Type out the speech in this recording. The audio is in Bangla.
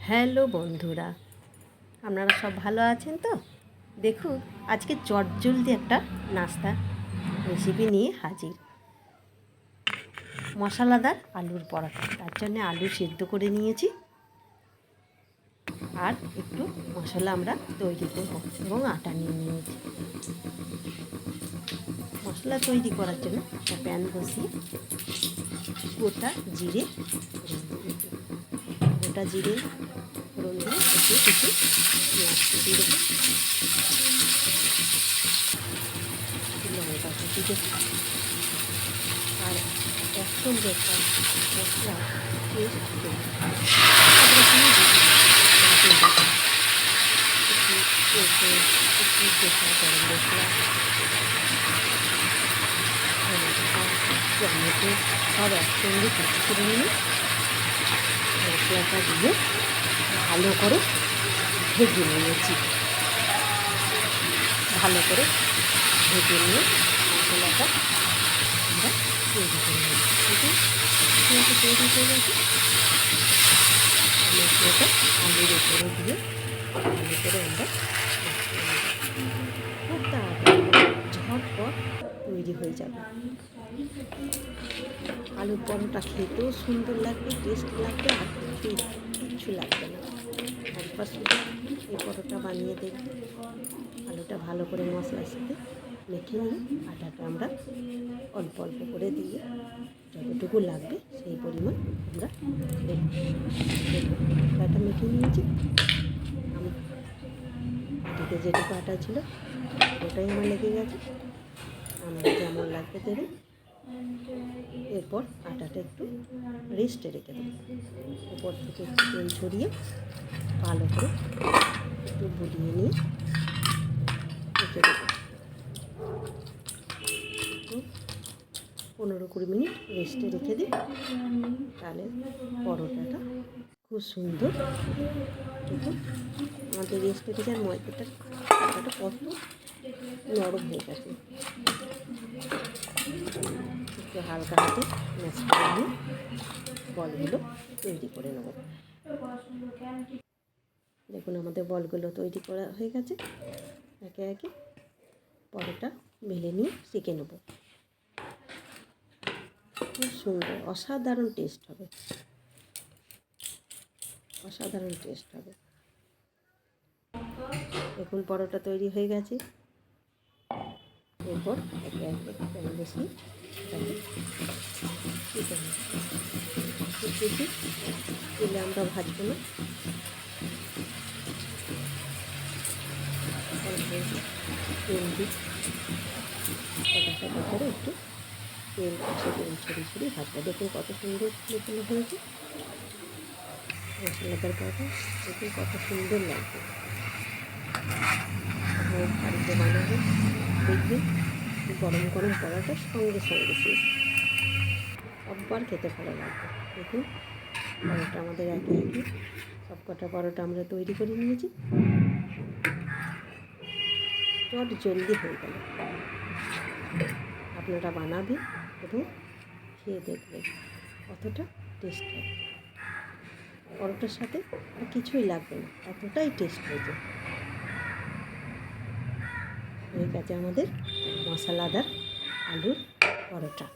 হ্যালো বন্ধুরা, আপনারা সব ভালো আছেন তো? দেখুন, আজকে চটজলদি একটা নাস্তা রেসিপি নিয়ে হাজির। মশলাদার আলুর পরোটা। তার জন্য আলু সিদ্ধ করে নিয়েছি আর একটু মশলা আমরা তৈরি করব এবং আটা নিয়ে নিয়েছি। মশলা তৈরি করার জন্য একটা প্যান বসিয়ে গোটা জিরে ফোড়ন দিয়ে একটু কিছু পেঁয়াজ কুচিয়ে দেবো, লঙ্কা কুচি দেবো আর একসঙ্গে একটা মশলা পেস্ট দেবো। গরম মশলা, টমেটো সব একসঙ্গে কুচি করে নিয়ে মশলাটা দিয়ে ভালো করে ভেজে নিয়েছি। ভালো করে ভেজে নিয়ে মশলাটা আমরা তৈরি করে নিয়েছি। মশলাটা তৈরি করে নিয়েছি। মশলাটা আলুর উপরে দিয়ে ভালো করে আমরা খুব তাড়াতাড়ি ঝটপট তৈরি হয়ে যাবে। আলুর পরোটা খেতেও সুন্দর লাগবে, টেস্ট লাগবে, আর কিচ্ছু লাগবে না। একবার শুধু এই পরোটা বানিয়ে দেখবে। আলুটা ভালো করে মশলার সাথে মেখে নিয়ে আটাটা আমরা অল্প অল্প করে দিয়ে যতটুকু লাগবে সেই পরিমাণ আমরা আটাটা মেখে নিয়েছি। এদিকে যেটুকু আটা ছিল ওটাই আমার লেগে গেছে। আমরা যেমন লাগবে দেবে। এরপর আটাটা একটু রেস্টে রেখে দেবো। উপর থেকে একটু তেল ছড়িয়ে ভালো করে একটু বুলিয়ে নিয়ে রেখে দেবো। 15-20 মিনিট রেস্টে রেখে দিই, তাহলে পরোটাটা খুব সুন্দর। দেখুন আমাদের রেস্টে রেখে আর ময়দাটা কত নরম হয়ে গেছে। একটু হালকা হাতে ম্যাশ করে নিয়ে বলগুলো তৈরি করে নেব। দেখুন আমাদের বলগুলো তৈরি করা হয়ে গেছে। একে একে পরোটা বেলে নিয়ে সেঁকে নেব। খুব সুন্দর, অসাধারণ টেস্ট হবে, অসাধারণ টেস্ট হবে। দেখুন পরোটা তৈরি হয়ে গেছে। এরপর একে একে প্যান বসিয়ে তেলে আমরা ভাজবো না, তেল দিই করে একটু তেল ছড়িয়ে ছড়িয়ে ভাজবো। দেখুন কত সুন্দর মেশানো হয়েছে মশলাদার পরোটা। দেখুন কত সুন্দর লাগবে। বাড়িতে বানাবে দেখবেন গরম গরম পরোটা সঙ্গে সঙ্গে শেষ, সববার খেতে ভালো লাগবে। দেখুন পরোটা আমাদের একে একে সব কটা পরোটা আমরা তৈরি করে নিয়েছি। চট জলদি হয়ে গেল। আপনারা বানাবেন এবং খেয়ে দেখবেন কতটা টেস্ট হয়। পরোটার সাথে আর কিছুই লাগবে না, এতটাই টেস্ট হয়েছে। হয়ে গেছে আমাদের মশলাদার আলুর পরোটা।